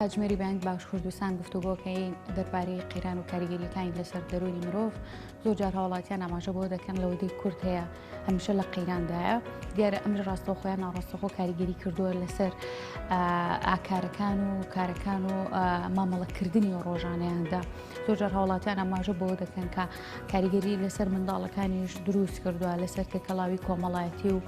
کاتژمێری بانگ باش کوردستان گفتوگۆکەی دەربارەی قەیران و کاریگەریەکانی لەسەر دەرونی مرۆڤ زۆر جار هاوڵاتیان ئاماژە بۆ دەکەن لەوەی کورد هەیە هەمیشە لە قەیراندایە دیارە ئەمر ڕاستەوخۆیان ناڕاستەخۆ کاریگەری کردووە لەسەر ئاکارەکان و کارەکان و مامەڵەکردنی ڕۆژانەیاندا زۆر جار هاوڵاتیان ئاماژە بۆ دەکەن کە کاریگەری لەسەر منداڵەکانیش دروست کردووە لەسەر تێکەڵاوی کۆمەڵایەتی و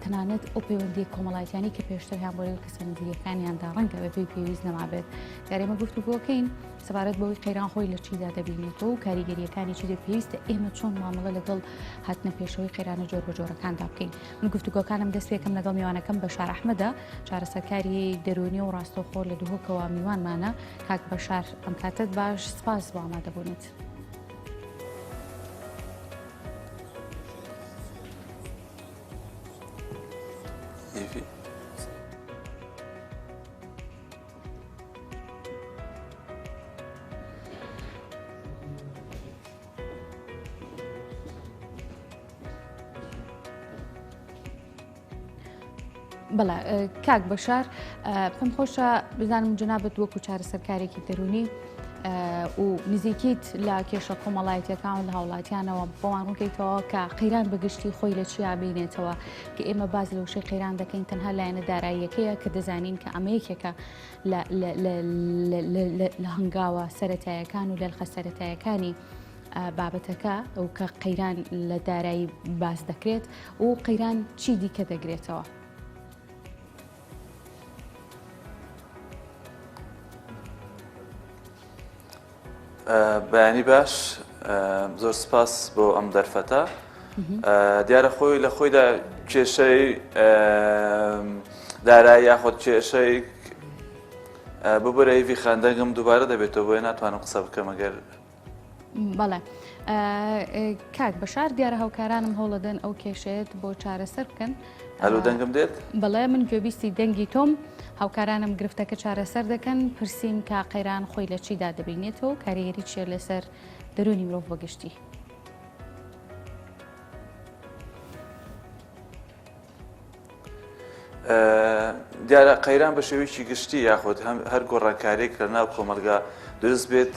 تەنانەت ئەو پەیوەندی کۆمەڵایەتیانی کە پێشتر هیان بۆ کەسە نزیکەکانیاندا ڕەنگە بەپێی پێویست نەمابێت یارێمە گفتوگۆکەین سەبارەت بەوەی قەیران خۆی لە چیدا دەبینێتەوە و کاریگەریەکانی چی پێویستە ئێمە چۆن مامەڵە لەگەڵ هاتنە پێشەوەی قەیرانە جۆر بە جۆرەکاندا بکەین من گفتوگۆکانم دەست پێکەم لەگەڵ میوانەکەم بەشار ئەحمەدە چارەسەرکاری دەرونی و ڕاستەوخۆ لە دووهۆکەوە میوانمانە کاک بەشار ئەم کاتت باش سپاس بۆ ئامادەبوونیت. بەڵێ کاک بەشار پێم خۆشە بزانم جنابەت وەکو چارەسەرکارێکی دەرونی و نزیکیت لە کێشە کۆمەڵایەتیەکان و لە هاوڵاتیانەوە بۆوان ڕووکەیتەوە کە قەیران بەگشتی خۆی لە چیا بینێتەوە کە ئێمە باز لە وشەی قەیران دەکەین تەنها لایەنە داراییەکەیە کە دەزانین کە ئەمە یەکێکە لە هەنگاوە سەرەتاییەکان و لەلخە سەرەتاییەکانی بابەتەکە ئەو کە قەیران لە دارایی باز دەکرێت و قەیران چی دیکە دەگرێتەوە. بەیانی باش زۆر سپاس بۆ ئەم دەرفەتە دیارە خۆی لە خۆیدا کێشەی دارایی یاخۆت کێشەی ببرەیڤی خاندەنگم دووبارە دەبێتەوە بۆیە ناتوانم قسە بکەم ئەگەر بەڵێ کاک بەشار دیارە هاوکارانم هەوڵەدەن ئەو کێشەیەت بۆ چارەسەر بکەن هەلو دەنگم دێت؟ بەڵێ من گوێبیستی دەنگی تۆم هاوکارانم گرفتەکە چارەسەر دەکەن پرسیین کا قەیران خۆی لە چیدا دەبینێتەوە کاریگەری چیە لەسەر دەرونی مرۆڤ بەگشتی. دیارە قەیران بە شێوەیەکی گشتی یاخۆت هەر گۆڕانکاریێک لە ناو کۆمەلگا دروست بێت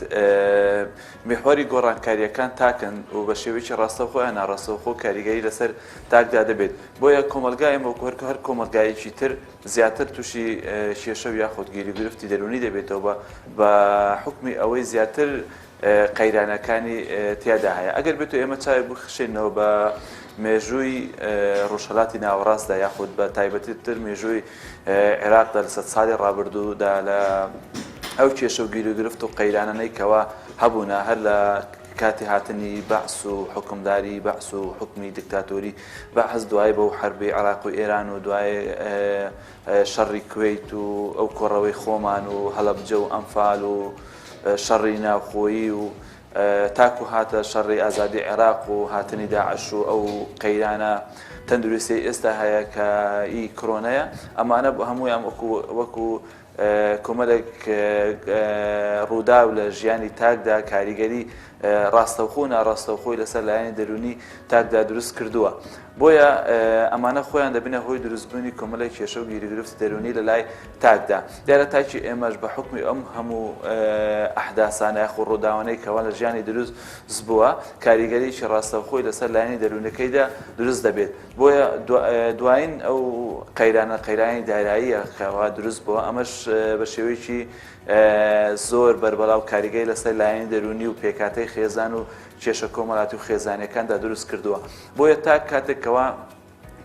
میحوەری گۆڕانکاریەکان تاکەن و بە شێوەیەکی ڕاستەوخۆیان ناڕاستەوخۆ کاریگەری لەسەر تاکدا دەبێت بۆیە کۆمەلگای ئێمە وەکو هەر کۆمەلگایەکی تر زیاتر تووشی کێشە و یاخۆت گیری گرفتی دەرونی دەبێتەوە بە حکمی ئەوەی زیاتر قەیرانەکانی تیادا هەیە ئەگەر بێت ئێمە چاوی بخشێنەوە بە مێژووی ڕۆژهەڵاتی ناوەڕاستدا یاخود بە تایبەتی تر مێژووی عێراقدا لە 100 ساڵی ڕابردوودا لە ئەو کێشە و گیر و گرفت و قەیرانەی کەوا هەبوونە هەر لە کاتی هاتنی بەعس و حکمداری بەعس و حکمی دیکتاتۆری بەعس دوای بەو حربی عێراق و ئێران و دوای شەڕی کوێیت و ئەو کۆڕەوەی خۆمان و هەڵەبجە و ئەمفال و شەڕی ناوخۆیی و تاکو هاتە شەڕی ئازادی عێراق و هاتنی داعش و ئەو قەیرانە تەندروستی ئێستا هەیە کە ئی کۆرۆنەیە ئەمانە هەموویان وەکو کۆمەڵێک ڕووداو لە ژیانی تاکدا کاریگەری ڕاستەوخۆ و ناڕاستەوخۆی لەسەر لایەنی دەرونی تاکدا دروست کردووە بۆیە ئەمانە خۆیان دەبینە هۆی دروستبوونی کۆمەڵێک کێشە و گیریگرفت دەرونی لە لای تاکدا دیارە تاکی ئێمەش بە حکمی ئەم هەموو ئەحداسانە یاخۆ ڕووداوانەی کەوا لە ژیانی دروست بووە کاریگەریی ڕاستەوخۆی لەسەر لایەنی دەرونەکەیدا دروست دەبێت بۆیە دوایین ئەو قەیرانی داراییە کەوا دروست بووە ئەمەش بە شێوەیەکی زۆر بربەڵاو کاریگەری لەسەر لایەنی دەرونی و پێکاتەی خێزان و کێشە کۆمەڵاتی و خێزانەکاندا دروست کردووە بۆیە تا کاتێکەوە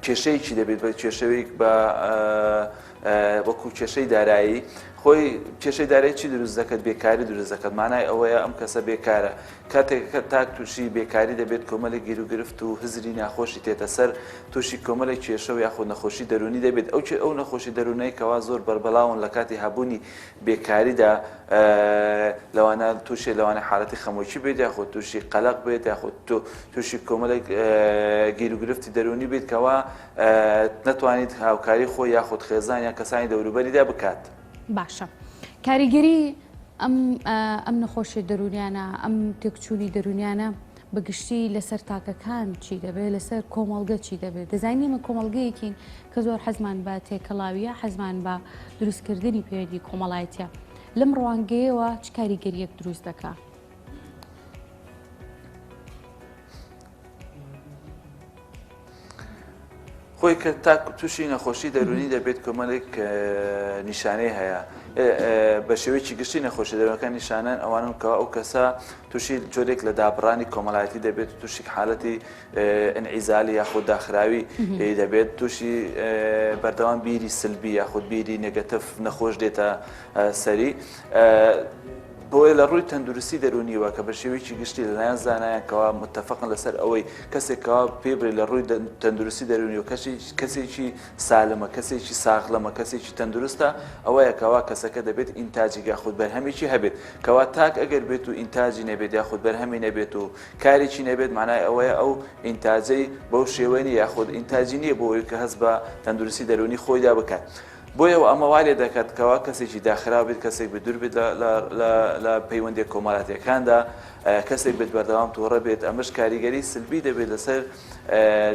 کێشەیەکی دەبێت بە کێشەوەی بە وەکو کێشەی دارایی خۆی کێشەی دارایی چی دروست دەکەت بێکاری دروست دەکەت مانای ئەوەیە ئەم کەسە بێکارە کاتێک تاک تووشی بێکاری دەبێت کۆمەڵی گیر و گرفت و هزری ناخۆشی تێتە سەر تووشی کۆمەڵی کێشە و یاخۆ نەخۆشی دەرونی دەبێت ئەو نەخۆشی دەرونەی کەوا زۆر بربەڵاون لە کاتی هەبوونی بێکاریدا لەوانە تووشی لەوانە حالەتی خەمۆکی بێت یاخۆ تووشی قەلق بێت یاخۆ تووشی کۆمەڵێک گیر و گرفتی دەرونی بێت کەوا نەتوانیت هاوکاری خۆی یاخۆت خێزان یا کەسانی دەوروبەریدا بکات. باشە کاریگەری ئەم نەخۆشی دەرونیانە ئەم تێکچوونی دەرونیانە بەگشتی لەسەر تاکەکان چی دەبێت لەسەر کۆمەڵگە چی دەبێت دەزانین ئێمە کۆمەڵگەیەکین کە زۆر حەزمان بە تێکەڵاویە حەزمان بە دروستکردنی پەیوەندی کۆمەڵایەتیە لەم ڕوانگەیەوە چ کاریگەریەک دروست دەکات؟ خۆی کە تا تووشی نەخۆشی دەرونی دەبێت کۆمەڵێک نیشانەی هەیە بە شێوەیەکی گشتی نەخۆشی دەرونەکان نیشانەن ئەوانن کە ئەو کەسە تووشی جۆرێک لە دابڕانی کۆمەڵایەتی دەبێت تووشی حالەتی ئەنعیزالی یاخود داخراوی دەبێت تووشی بەردەوام بیری سلبی یاخود بیری نێگەتیڤ نەخۆش دێتە سەری بۆیە لە ڕووی تەندروستی دەرونیەوە کە بە شێوەیەکی گشتی لەلایەن زانایانکەوە متتەفقن لەسەر ئەوەی کەسێکەوە پێبرێت لە ڕووی تەندروستی دەرونیەوە کەسێکی سالمە کەسێکی ساغڵەمە کەسێکی تەندروستە ئەوەیەکەوە کەسەکە دەبێت ئینتاجی یاخود بەرهەمێکی هەبێت کەوا تاک ئەگەر بێت و ئینتاجی نەبێت یاخود بەرهەمی نەبێت و کارێکی نەبێت معنای ئەوەیە ئەو ئینتاجەی بەو شێوەیە یاخود ئینتاجی نییە بۆ ئەوەی کە هەست بە تەندروستی دەرونی خۆیدا بکات. بۆیەوە ئەمە وا لێ دەکات کەوا کەسێکی داخرا بێت کەسێک بە دوور بێت لە پەیوەندی کۆمەڵاتیەکاندا کەسێک بێت بەردەوام تووڕە بێت ئەمەش کاریگەری سلبی دەبێت لەسەر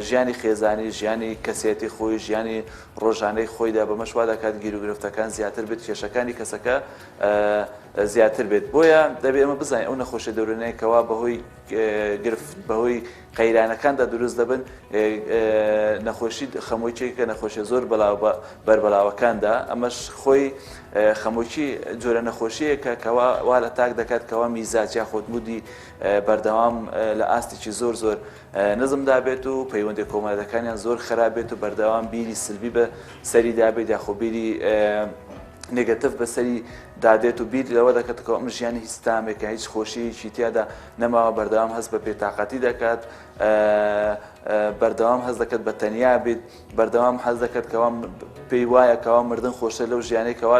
ژیانی خێزانی ژیانی کەسێتی خۆی ژیانی ڕۆژانەی خۆیدا بەمەش وا دەکات گیر و گرفتەکان زیاتر بێت کێشەکانی کەسەکە زیاتر بێت بۆیە دەبێت ئەمە بزانین ئەو نەخۆشیە دەورانەیەکەوا بەهۆی گرفت بەهۆی قەیرانەکاندا دروست دەبن نەخۆشی خەمۆیچێکە نەخۆشیە زۆر بەربەڵاوەکاندا ئەمەش خۆی خەمۆکی جۆرە نەخۆشیەکە کەوا وا لە تاک دەکات کەوا میزاج یاخود مودی بەردەوام لە ئاستێکی زۆر زۆر نزمدا بێت و پەیوەندی کۆمەڵەکانیان زۆر خراپ بێت و بەردەوام بیری سلبی بە سەریدا بێت یاخۆ بیری نێگەتیڤ بەسەری دادێت و بیر لەوە دەکاتەوە ئەم ژیانی هیچتامێکە هیچ خۆشییەکی تیادا نەماوە بەردەوام هەست بە پێتاقەتی دەکات بەردەوام هەست دەکات بە تەنیا بێت بەردەوام هەست دەکات کەوا پێی وایە کەوا مردن خۆشە لەو ژیانێکەوە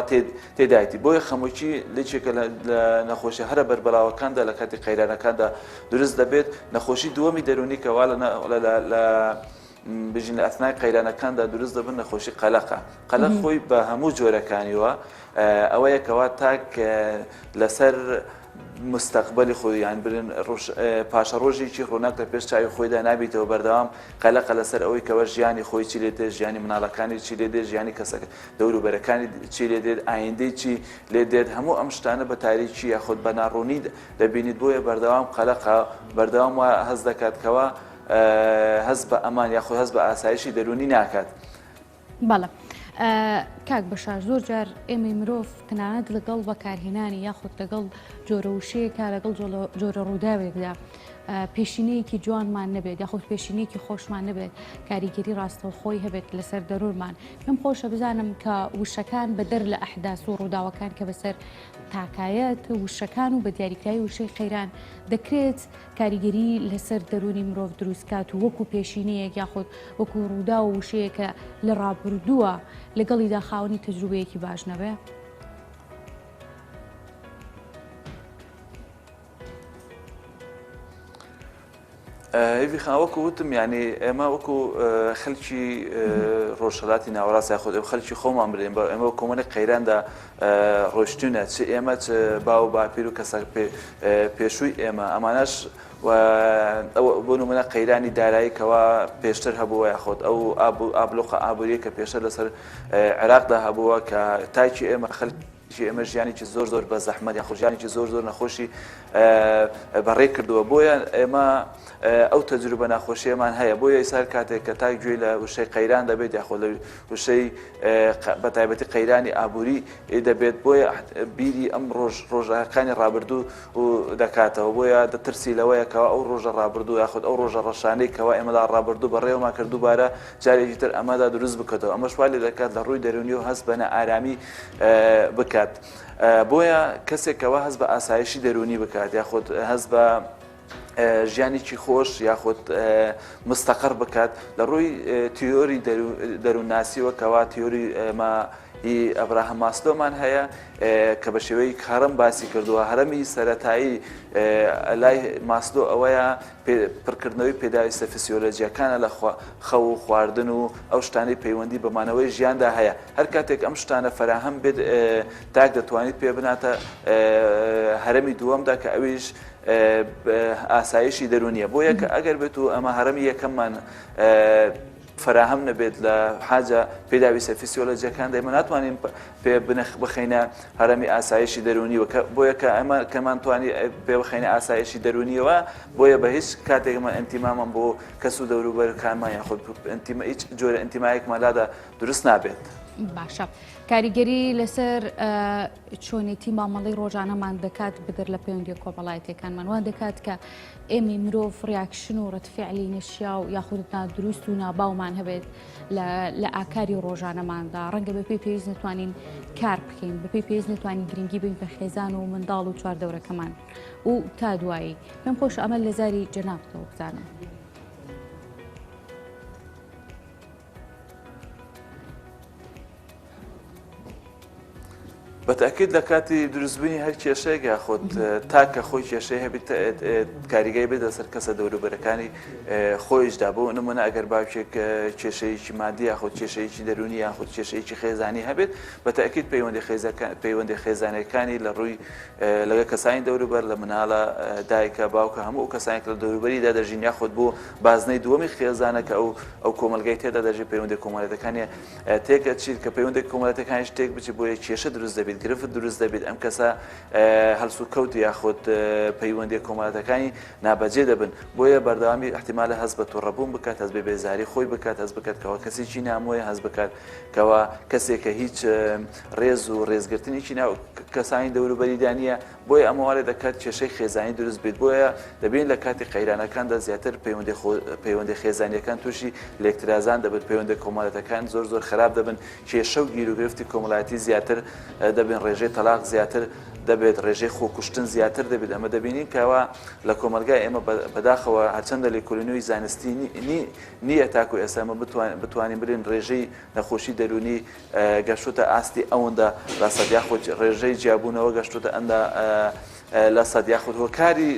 تێدایەتی بۆیە خەمۆکی لێکێکە لە نەخۆشی هەرە بەربەڵاوەکاندا لە کاتی قەیرانەکاندا دروست دەبێت نەخۆشی دووەمی دەرونی کەوا لە بژین لە ئەثنای قەیرانەکاندا دروست دەبن نەخۆشی قەلەقە قەلەق خۆی بە هەموو جۆرەکانیوە ئەوەیەکەوە تاک لەسەر مستەقبەلی خۆی یان برن پاشە ڕۆژێکی ڕووناک لە پێش چاوی خۆیدا نابێتەوە بەردەوام قەلەقە لەسەر ئەوەی کەوە ژیانی خۆی چی لێ دێت ژیانی مناڵەکانی چی لێ دێت ژیانی کەسەکە دەوروبەرەکانی چی لێ دێت ئایندەی چی لێ دێت هەموو ئەم شتانە بە تاریکی یاخود بە ناڕوونی دەبینیت بۆیە بەردەوام قەلەقە بەردەوام وە هەست دەکاتکەوە هەست بە ئەمان یاخود هەست بە ئاسایشی دەرونی ناکات. بەڵێ کاک بەشار زۆر جار ئێمەی مرۆڤ تەنانەت لەگەڵ بەکارهێنانی یاخود لەگەڵ جۆرە وشەیەکە لەگەڵ جۆرە ڕووداوێکدا پێشینەیەکی جوانمان نەبێت یاخود پێشینەیەکی خۆشمان نەبێت کاریگەری ڕاستەوخۆی هەبێت لەسەر دەروونمان پێم خۆشە بزانم کە وشەکان بەدەر لە ئەحداس و ڕووداوەکان کە بەسەر تاکایەت وشەکان و بە دیاریکایی وشەی خەیران دەکرێت کاریگەری لەسەر دەرونی مرۆڤ دروستکات و وەکو پێشینەیەک یاخود وەکو ڕوودا و وشەیەکە لە ڕابردووە لەگەڵیدا خاوەنی تەجروبەیەکی باش نەبێ؟ هیوی خاوەکو وتم یعنی ئێمە وەکو خەلکی ڕۆژهەڵاتی ناوەڕاست یاخود خەلکی خۆمان برێن بە ئێمە کۆمەڵێک قەیراندا ڕۆشتونە چ ئێمە چ باو باپیر و کەسە پێشووی ئێمە ئەمانەش بۆ نمونە قەیرانی داراییکەوە پێشتر هەبووە یاخۆت ئەو ئابلۆقە ئابووریە کە پێشتر لەسەر عێراقدا هەبووە کە تایکی ئێمە ئێمە ژیانێکی زۆر زۆر بە زەحمەت یاخود ژیانێکی زۆر زۆر نەخۆشی بەڕێ کردووە بۆیە ئێمە ئەو تەجروبە ناخۆشیەمان هەیە بۆیە ئیسار کاتێک کە تاک گوێی لە وشەی قەیران دەبێت یاخۆ لە وشەی بەتایبەتی قەیرانی ئابووری دەبێت بۆیە بیری ئەم ڕۆژەکانی ڕابردوو و دەکاتەوە بۆیە دەترسی لەوەیەکەوە ئەو ڕۆژە ڕابردوو یاخود ئەو ڕۆژە ڕەشانەی کەوا ئێمەدا ڕابردوو بەڕێوەمان کردووبارە جارێکی تر ئەمەدا دروست بکەتەوە ئەمەش وا لێ دەکات لە ڕووی دەرونی و هەست بە نەئارامی بکات بۆیە کەسێکەوە هەست بە ئاسایشی دەرونی بکات یاخود هەست بە ژیانێکی خۆش یاخود مستەقر بکات لە ڕووی تیۆری دەروونناسیەوە کەوا تیۆری ئەبراهام ماسلۆمان هەیە کە بە شێوەی هەرم باسی کردووە هەرەمی سەرەتایی لای ماسلۆ ئەوەیە پڕکردنەوەی پێداویستە فسیۆلۆجیەکانە لە خەو و خواردن و ئەو شتانەی پەیوەندی بە مانەوەی ژیاندا هەیە هەر کاتێک ئەم شتانە فەراهەم بێت تاک دەتوانیت پێ بناتە هەرەمی دووەمدا کە ئەویش ئاسایشی دەرونیە بۆ یەکە ئەگەر بێت و ئەمە هەرەمی یەکەممان فراهم نەبێت لە حاجە پێداویستە فیسیۆلۆجیەکان ئێمە ناتوانین پێ بخەینە هەرەمی ئاسایشی دەرونیەوە بۆیە کە ئەمە کەمانتوانی پێ بخەینە ئاسایشی دەرونیەوە بۆیە بە هیچ کاتێکمە ئەنتیمامان بۆ کەس و دەوروبەرەکانمان یاخود هیچ جۆرە ئەنتیمایەکمان لادا دروست نابێت. باشە کاریگەری لەسەر چۆنێتی مامەڵی ڕۆژانەمان دەکات بدر لە پەیوەندی کۆمەڵایەتیەکانمان وان دەکات کە ئێمە مرۆڤ ڕیاکشن و ڕەتفعلی نەشیا و یاخود نادروست و ناباومان هەبێت لە ئاکاری ڕۆژانەماندا ڕەنگە بەپێی پێویست نتوانین کار بکەین بەپێی پێویست نتوانین گرنگی بین بە خێزان و منداڵ و چواردەورەکەمان و تا دوایی پێم خۆش ئەمە لە زاری جەنابتەوە بزانم. بەتاکید لە کاتی دروستبوونی هەر کێشەیەک یاخود تاکە خۆی کێشەی هەبێت کاریگەری بێت لەسەر کەسە دەوروبەرەکانی خۆیشدا بۆ نمونە ئەگەر باوکێک کێشەیەکی مادی یاخود کێشەیەکی دەرونی یاخود کێشەیەکی خێزانی هەبێت بەتاکید پەیوەندی خێزانەکانی لە ڕووی لەگە کەسانی دەوروبەر لە مناڵە دایکە باوکە هەموو ئەو کەسانی لە دەوروبەریدا دەژین یاخود بۆ بازنەی دووەمی خێزانەکە ئەو کۆمەلگای تێدا دەژێت پەیوەندی کۆمەڵایەتەکانی تێکە چیت کە پەیوەندی کۆمەڵایەتەکانی شتێک بچێت بۆ کێشە دروست دەبێت گرفت دروست دەبێت ئەم کەسە هەلسو کەوت یاخود پەیوەندی کۆمەڵایەتەکانی نابەجێ دەبن بۆیە بەردەوامی احتیمالە هەست بە تووڕەبوون بکات هەست بە بێزاری خۆی بکات هەست بکات کەەوە کەسێکی نامۆیە هەست بکات کەەوە کەسێک کە هیچ ڕێز و ڕێزگرتنیی ناو کەسانی دەوروبەریدا نیە بۆیە ئەمەوارێ دەکات کێشەی خێزانی دروست بێت بۆیە دەبین لە کاتی قەیرانەکاندا زیاتر پەیوەندی خێزانیەکان تووشی لێکترازان دەبێت پەیوەندی کۆمەڵایەتەکان زۆر خراپ دەبن کێشە و گیر و گرفتی کۆمەڵایەتی زیاتر دەبێن ڕێژەی تەلاق زیاتر دەبێت ڕێژەی خۆکوشتن زیاتر دەبێت ئەمە دەبینین کەەوە لە کۆمەلگای ئێمە بەداخەوە هەرچەندە لێکۆڵینەوەی زانستی نییە تاکو ئێستا ئەمە بتوانین برین ڕێژەی نەخۆشی دەرونی گەشتوتە ئاستی ئەوەندە لە سەد یاخود ڕێژەی جیابوونەوە گەشتوتە ئەندا لە سەد یاخود هۆکاری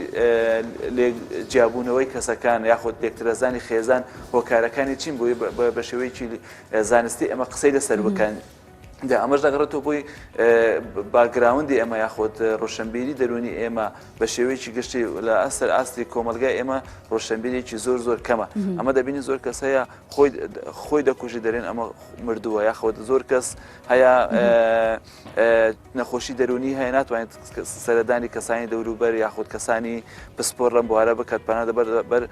جیابوونەوەی کەسەکان یاخود لێکترەزانی خێزان هۆکارەکانی چین بۆی بە شێوەیەکی زانستی ئەمە قسەی لەسەر بکەن. ئەمەش دەگەڕێتەوە بۆی باگراوندی ئێمە یاخود ڕۆشنبیری دەرونی ئێمە بە شێوەیەکی گشتی لە ئەسەر ئاستی کۆمەلگای ئێمە ڕۆشنبیرێکی زۆر کەمە ئەمە دەبینی زۆر کەس هەیە خۆی دەکوژی دەرێن ئەمە مردووە یاخود زۆر کەس هەیە نەخۆشی دەرونی هەیە ناتوانێت سەردانی کەسانی دەوروبەر یاخود کەسانی پسپۆر لەم بوارە بکات پەنا دەبەر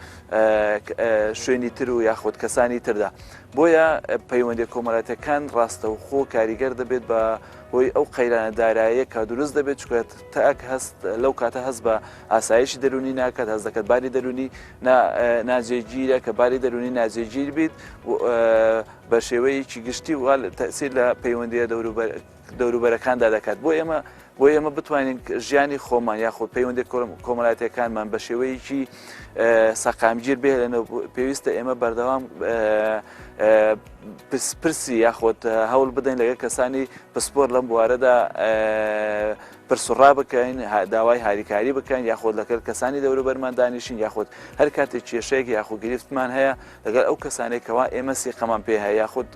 شوێنی تر و یاخود کەسانی تردا بۆیە پەیوەندی کۆمەڵایەتەکان ڕاستەوخۆ کاریگەر دەبێت بە هۆی ئەو قەیرانە داراییە کە دروست دەبێت چکات تاک هەست لەو کاتە هەست بە ئاسایشی دەرونی ناکات هەست دەکات باری دەرونی ناجێگیرە کە باری دەرونی ناجێگیر بیت بە شێوەیەکی گشتی و تەسیر لە پەیوەندیە دەوروبەرەکاندا دەکات بۆ ئێمە بتوانین ژیانی خۆمان یاخود پەیوەندی کۆمەڵایەتەکانمان بە شێوەیەکی سەقامگیر بێت لەنەوە پێویستە ئێمە بەردەوام پرسی یاخود هەوڵ بدەین لەگە کەسانی پسپۆر لەم بوارەدا پرسوڕا بکەین داوای هاریکاری بکەین یاخود لەگەڵ کەسانی دەوروبەرمان دانیشین یاخود هەر کاتێک کێشەیەک یاخود گرفتمان هەیە لەگەڵ ئەو کەسانێکەوە ئێمە سیقەمان پێ هەیە یاخود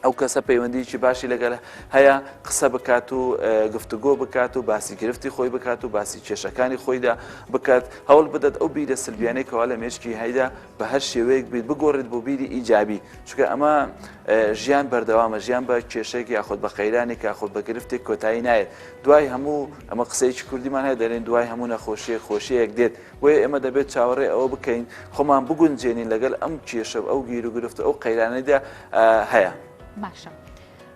ئەو کەسە پەیوەندیکی باشی لەگەڵ هەیە قسە بکات و گفتوگۆ بکات و باسی گرفتی خۆی بکات و باسی کێشەکانی خۆیدا بکات هەوڵ بدەت ئەو بیرە سلبیانەی کەوا لە مێشکی هەیدا بە هەر شێوەیەک بیت بگۆڕێت بۆ بیری ئیجابی چونکە ئەمە ژیان بەردەوامە ژیان بە کێشەیەک یاخود بە قەیرانێک یاخود بە گرفتێک کۆتایی نایێت دوای هەموو ئەمە قسەیەکی کوردیمان هەیە دەڵێن دوای هەموو خۆشیەک دێت بۆیە ئێمە دەبێت چاوەڕێ ئەوە بکەین خۆمان بگونجێنین لەگەڵ ئەم کێشە ئەو گیر و گرفتە ئەو قەیرانەدا هەیە. باشە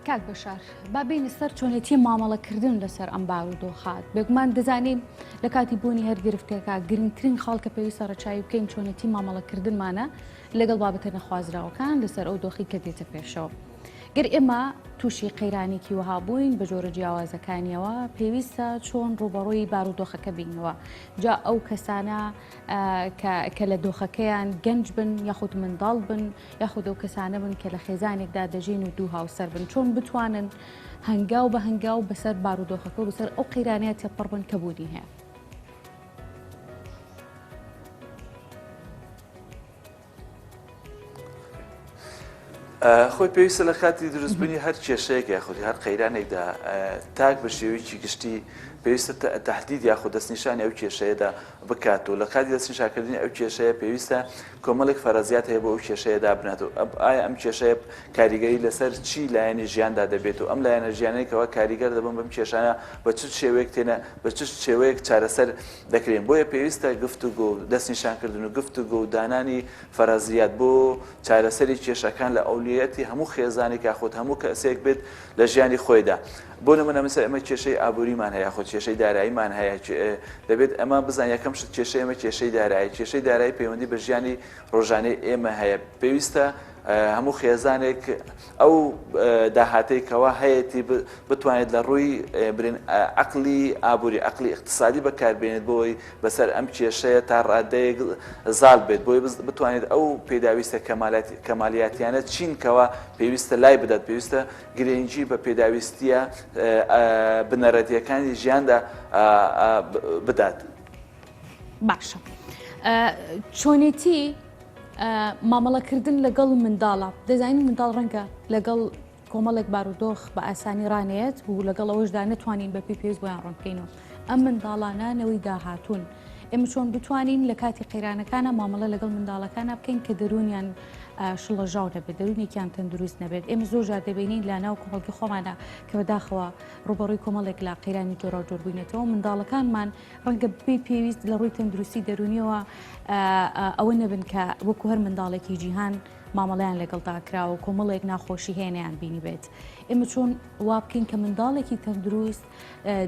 کاک بەشار با بینی سەر چۆنێتی مامەڵەکردن لەسەر ئەم بارودۆخات بێگومان دەزانین لە کاتی بوونی هەر گرفتێکە گرنگترین خاڵکە پێویستە ڕەچاوی بکەین چۆنێتی مامەڵەکردنمانە لەگەڵ بابەتە نەخوازراوەکان لەسەر ئەو دۆخی کە دێتە پێشەوە گەر ئێمە تووشی قەیرانێکی وها بووین بە جۆرە جیاوازەکانیەوە پێویستە چۆن ڕوبەڕۆی بارودۆخەکە بینەوە جا ئەو کەسانە کە لە دۆخەکەیان گەنج بن یاخود منداڵ بن یاخود ئەو کەسانە بن کە لە خێزانێکدا دەژین و دوو هاوسەر بن چۆن بتوانن هەنگاو بە هەنگاو بەسەر بارودۆخەکە و بەسەر ئەو قەیرانەیە تێپەڕ بن کە بوونی هەیە. خۆی پێویستە لە کاتی دروستبوونی هەر کێشەیەک یاخودی هەر قەیرانێکدا تاک بە شێوەیەکی گشتی پێویستە تهدید یاخود دەستنیشانی ئەو کێشەیەدا بکات و لە کاتی دەستنیشانکردنی ئەو کێشەیە پێویستە کۆمەڵێک فەرەزیات هەیە بۆ ئەو کێشەیەدا بناتەوە. ئایا ئەم کێشەیە کاریگەری لەسەر چی لایەنی ژیاندا دەبێت و ئەم لایەنە ژیانەیەکەوە کاریگەر دەبن بەم کێشانە بە چ شێوەیەک تێنە بە چ شێوەیەک چارەسەر دەکرێن. بۆیە پێویستە گفتوگۆ و دەستنیشانکردن و گفتوگۆ و دانانی فەرەزیات بۆ چارەسەری کێشەکان لە ئەولویەتی هەموو خێزانی یاخود هەموو کەسێک بێت لە ژیانی خۆیدا. بۆ نمونە مثل ئەمە کێشەی ئابووریمان هەیە یاخود کێشەی داراییمان هەیە دەبێت ئەمە بزان یەکەم شت کێشەی ئەمە کێشەی دارایی کێشەی دارایی پەیوەندی بە ژیانی ڕۆژانەی ئێمە هەیە. پێویستە هەموو خێزانێک ئەو داهاتەیەکەوە هەیەی بتوانێت لە ڕووی برین عەقلی ئابووری عەقلی اقتصادی بەکاربێنێت بۆی بەسەر ئەم کێشەیە تا ڕادەیەک زاڵ بێت بۆی بتوانێت ئەو پێداویستە کەمالیاتیانە چینکەوە پێویستە لای بدات. پێویستە گرنگی بە پێداویستیە بنەرەتیەکانی ژیاندا بدات. باشە چۆنێتی مامەڵەکردن لەگەڵ منداڵە دەزانین منداڵ ڕەنگە لەگەڵ کۆمەڵێک بارودۆخ بە ئاسانی ڕانێت و لەگەڵ ئەوەشدا نتوانین بە پێویست بۆیان ڕۆنکەینەوە. ئەم منداڵانە نەوەی داهاتوون. ئێمە چۆن بتوانین لە کاتی قەیرانەکانە مامەڵە لەگەڵ منداڵەکانە بکەین کە دەرونیان شڵەژاو نەبێت دەرونێکیان تەندروست نەبێت. ئێمە زۆر جار دەبینین لە ناو کۆمەڵکی خۆمانە کە بەداخەوە ڕوبەڕووی کۆمەڵێک لە قەیرانی جۆرا و جۆربووینێتەوە منداڵەکانمان ڕەنگە پێویست لە ڕووی تەندروستی دەرونیەوە ئەوە نەبن کە وەکو هەر منداڵێکی جیهان مامەڵیان لەگەڵدا کراوە و کۆمەڵێک ناخۆشی هێنیان بینی بێت. ئێمە چۆن وا بکەین کە منداڵێکی تەندروست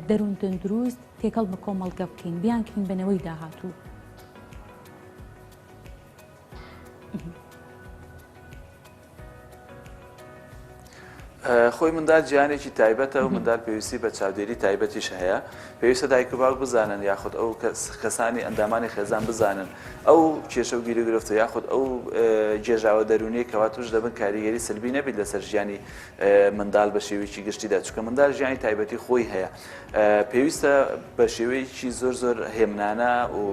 دەروون تەندروست تێکەڵ بە کۆمەڵگە بکەین بیانکەین بنەوەی داهاتوو. خۆی منداڵ گیانێکی تایبەتە و منداڵ پێویستی بە چاودێری تایبەتیش هەیە. پێویستە دایک و باوک بزانن یاخود ئەو کەسانی ئەندامانی خێزان بزانن ئەو کێشە و گیر و گرفتە یاخود ئەو جێژاوە دەرونیە کەوا توش دەبن کاریگەری سلبی نەبیت لەسەر ژیانی منداڵ بە شێوەیەکی گشتیدا چونکە منداڵ ژیانی تایبەتی خۆی هەیە. پێویستە بە شێوەیەکی زۆر زۆر هێمنانە و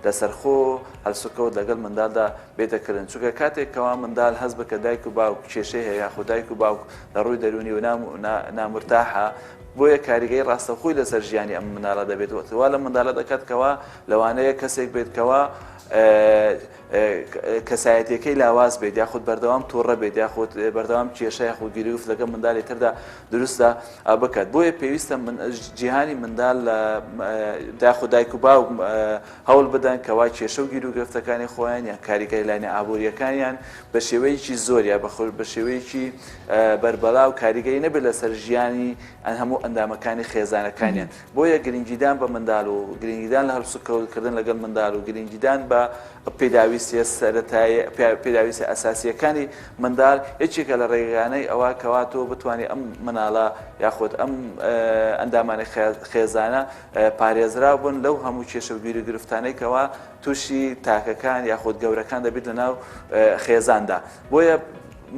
لەسەرخۆ هەلسوکەوت لەگەڵ منداڵدا بێتەکردن چونکە کاتێکەوە منداڵ هەست بکە دایک و باوک کێشەی هەیە یاخود دایک و باوک لە ڕووی دەرونی و نامرتاحە بۆیە کاریگەی ڕاستەخۆی لەسەر ژیانی ئەم منداڵە دەبێت وا لە منداڵە دەکاتکەوە لەوانەیە کەسێک بێتکەوە کەسایەتەکەی لاواز بێت یاخود بەردەوام تووڕە بێت یاخود بەردەوام کێشە یاخود گیرروف لەگەڵ منداڵی تردا دروستە بکات. بۆیە پێویستە جیهانی منداڵ داخود دایک و باوک هەوڵ بدەن کەوا کێشە و گیر و گرفتەکانی خۆیان یان کاریگەری لاینە ئابوووریەکانیان بە شێوەیەکی زۆر یا بە شێوەیەکی بەربەڵا و کاریگەری نەبێت لەسەر ژیانی هەموو ئەندامەکانی خێزانەکانیان. بۆیە گرنگیدان بە منداڵ و گرنگیدان لە هەڵسوکەوتکردن لەگەڵ منداڵ و گرنگیدان بە پێداویستیە سەرەتایی پێداویستی ئاساسیەکانی منداڵ یەکێکە لە ڕێگانەی ئەوە کەوا تۆ بتوانێت ئەم مناڵە یاخود ئەم ئەندامانی خێزانە پارێزرا بوون لەو هەموو کێشە و گیر و گرفتانەی کەوا تووشی تاکەکان یاخود گەورەکان دەبێت لەناو خێزاندا. بۆیە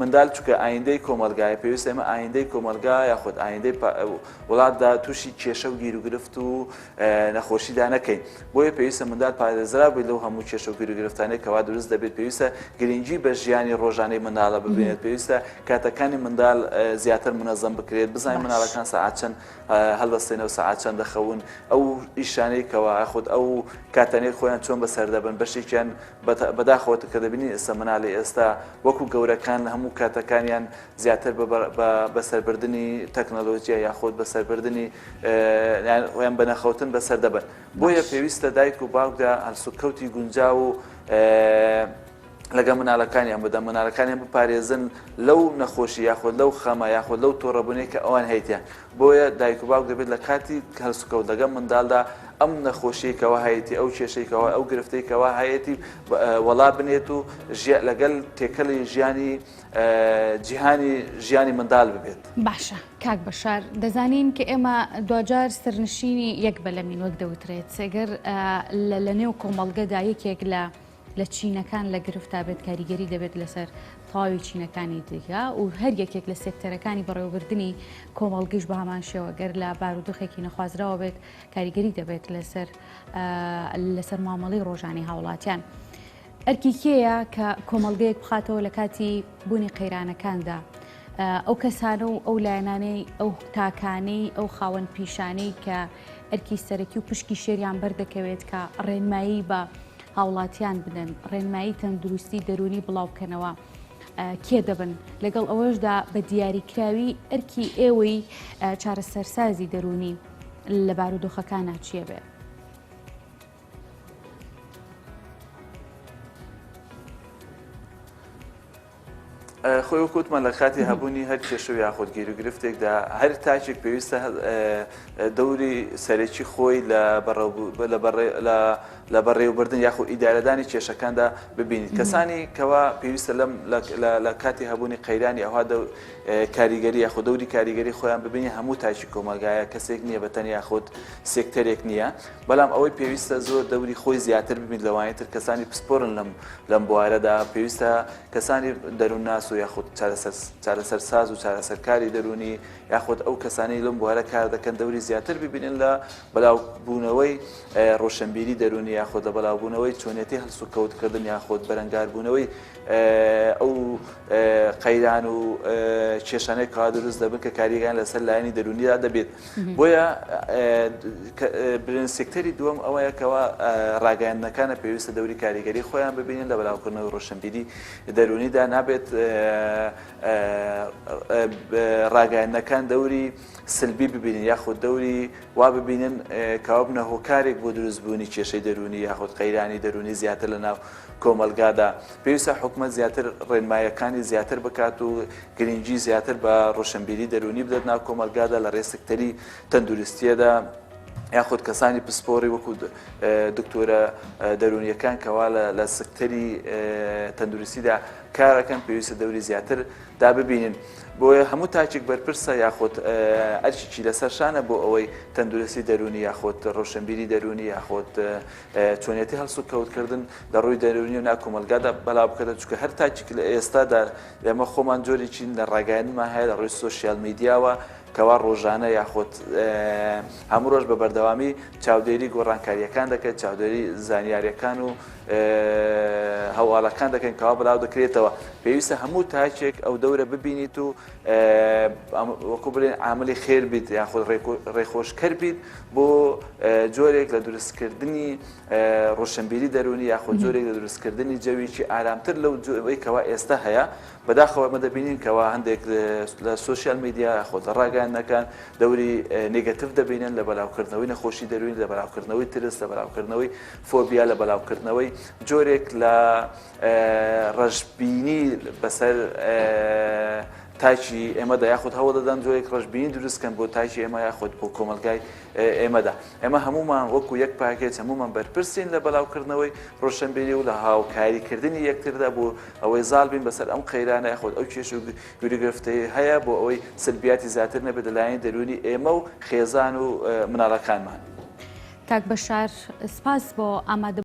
منداڵ چونکە ئایندەی کۆمەلگایە پێویستە ئێمە ئایندەی کۆمەلگا یاخود ئایندەی وڵاتدا تووشی کێشە و گیر و گرفت و نەخۆشیدا نەکەین. بۆیە پێویستە منداڵ پارێزرا بێت لەو هەموو کێشە و گیر و گرفتانەی کەوا دروست دەبێت. پێویستە گرنگی بە ژیانی ڕۆژانەی منداڵە ببینێت. پێویستە کاتەکانی منداڵ زیاتر منەزەم بکرێت بزانین مناڵەکان سەعات چەند هەڵدەستێنەوە سەعات چەند دەخەون ئەو ئیشانەی کەوا یاخود ئەو کاتانەی خۆیان چۆن بەسەر دەبن بەشێکیان بەداخەوەتە کە دەبینی ئێستا مناڵی ئێستا وەکو گەورەکان هەموو کاتەکانیان زیاتر بەسەربردننی تەکنەلۆژیا یاخود بەسەربردننی ویان بەنەخەوتن بەسەر دەبن. بۆیە پێویستە دایک و باوکدا هەلسوکەوتی گونجاو و لەگە مناڵەکانیان بدەن مناڵەکانیان بپارێزن لەو نەخۆشی یاخود لەو خەمە یاخود لەو تۆڕەبوونەی کە ئەوان هەیتیان. بۆیە دایک و باوک دەبێت لە کاتی هەلسوکەوت لەگەڵ منداڵدا ئەم نەخۆشیەکەوە هەیەی ئەو کێشەیەکەوە ئەو گرفتەیەکەوە هەیەی وەڵا بنێت و لەگەڵ تێکەڵی ژیانی جیهانی ژیانی منداڵ ببێت. باشە کاک بەشار دەزانین کە ئێمە دوجار سەرنشینی یەک بەلەمین وەک دەوترێت سێگەر لە نێو کۆمەڵگەدا یەکێک لە چینەکان لە گرفتا بێت کاریگەری دەبێت لەسەر تاوی چینەکانی دیکە و هەر یەکێک لە سێکتەرەکانی بەڕێوەبردننی کۆمەڵگەیش بە هەمان شێوە گەر لە بارودۆخێکی نەخوازراوە بێت کاریگەری دەبێت لەسەر مامەڵەی ڕۆژانی هاوڵاتیان. ئەرکی کێیە کە کۆمەڵگەیەک بخاتەوە لە کاتی بوونی قەیرانەکاندا ئەو کەسانە و ئەو لایەنانەی ئەو تاکانەی ئەو خاوەن پیشانەی کە ئەرکی سەرەکی و پشکی شێریان بەردەکەوێت کە ڕێنمایی بە هاوڵاتیان بدەن ڕێنمایی تەندروستی دەرونی بڵاوکەنەوە کێ دەبن لەگەڵ ئەوەشدا بە دیاریکراوی ئەرکی ئێوەی چارەسەرسازی دەرونی لە بارودۆخەکانە چیە بێ؟ خۆی وەکوتمان لە کاتی هەبوونی هەر کێشە و یاخود گیر و گرفتێکدا هەر تاچێک پێویستە دەوری سەرەکی خۆی لە بەڕێوەبردن یاخود ئیدارەدانی کێشەکاندا ببینیت کەسانی کەوا پێویستە لە کاتی هەبوونی قەیرانی ئەوها کاریگەری یاخود دەوری کاریگەری خۆیان ببینی هەموو تاچی کۆمەلگایە کەسێک نییە بەتەنیا یاخود سێکتەرێک نییە بەڵام ئەوەی پێویستە زۆر دەوری خۆی زیاتر ببینیت لەوانێتتر کەسانی پسپۆرن لەم بوارەدا پێویستە کەسانی دەروونناس و یاخود چارەسەرساز و چارەسەرکاری دەرونی یاخود ئەو کەسانی لەم بوارە کار دەکەن دەوری زیاتر ببینن لە بەلاوبوونەوەی ڕۆشنبیری دەرونی یاخود لە بەلاوبوونەوەی چۆنێتی هەڵس و کەوتکردن یاخود بەرەنگاربوونەوەی ئەو قەیران و کێشانەی کەوا دروست دەبن کە کاریگەیان لەسەر لایەنی دەرونیدا دەبێت بۆیە برن سێکتەری دووەم ئەوەیە کەوا ڕاگەیاندنەکانە پێویستە دەوری کاریگەری خۆیان ببینن لە بەلاوکردنەوەی ڕۆشنبیری دەرونیدا نابێت ڕاگەیاندنەکان دەوری سلبی ببینن یاخود دەوری وا ببینن کەوا بنە هۆکارێک بۆ دروستبوونی کێشەی دەرونی یاخود قەیرانی دەرونی زیاتر لە ناو کۆمەلگادا پێویستە حکومەت زیاتر ڕێنماییەکانی زیاتر بکات و گرنگی زیاتر بە ڕۆشنبیری دەرونی بدات ناو کۆمەلگادا لە ڕێسکتەری تەندروستیەدا یاخود کەسانی پسپۆری وەکو دکتۆرە دەرونیەکان کەوا لە سکتەری تەندروستیدا کارەکەن پێویستە دەوری زیاتر دا ببینن بۆیە هەموو تاچێک بەرپرسە یاخود ئەرچی لەسەرشانە بۆ ئەوەی تەندروستی دەرونی یاخود ڕۆشنبیری دەرونی یاخود چۆنێتی هەڵس و کەوتکردن لە ڕووی دەرونی و ناکۆمەلگادا بەلاو بکەدە چونکە هەر تاچێک لە ئێستادا ئێمە خۆمان جۆرێکی لە ڕاگەیاندنمان هەیە لە ڕووی سۆشیال میدیاوە کەوا ڕۆژانە یاخود هەموو ڕۆژ بە بەردەوامی چاودێری گۆڕانکاریەکان دەکەن چاودێری زانیاریەکان و هەواڵەکان دەکەن کەوا بەلاو دەکرێتەوە پێویستە هەموو تاچێک ئەو دەورە ببینیت و وەکو بڵێن عاملی خێر بیت یاخود ڕێخۆشکەر بیت بۆ جۆرێک لە دروستکردنی ڕۆشنبیری دەرونی یاخود جۆرێک لە دروستکردنی جەویکی ئارامتر لەو جۆرەی کەوا ئێستا هەیە بەداخەوە ئەمە دەبینین کەوا هەندێک لە سۆشیال میدیا یاخود ڕاگەیاندنەکان دەوری نێگەتیڤ دەبینن لە بەلاوکردنەوەی نەخۆشی دەرونی لە بەلاوکردنەوەی ترس لە بەلاوکردنەوەی فۆبیا لە بەلاوکردنەوەی جۆرێک لە ڕەشبینی بەسەر تاچی ئێمەدا یاخود هەوڵ دەدەن جۆرێک ڕەشبینی دروستکەن بۆ تاچی ئێمە یاخود بۆ کۆمەلگای ئێمەدا ئێمە هەمومان وەکو یەک پاکێت هەمومان بەرپرسین لە بەلاوکردنەوەی ڕۆشنبیری و لە هاوکاریکردنی یەکتردا بۆ ئەوەی زاڵ بین بەسەر ئەم قەیرانە یاخود ئەو کێش و گوێرەگرفتەی هەیە بۆ ئەوەی سلبیاتی زیاتر نەبێت لەلایەن دەرونی ئێمە و خێزان و مناڵەکانمان. کاک بەشار سپاس بۆ ئامادە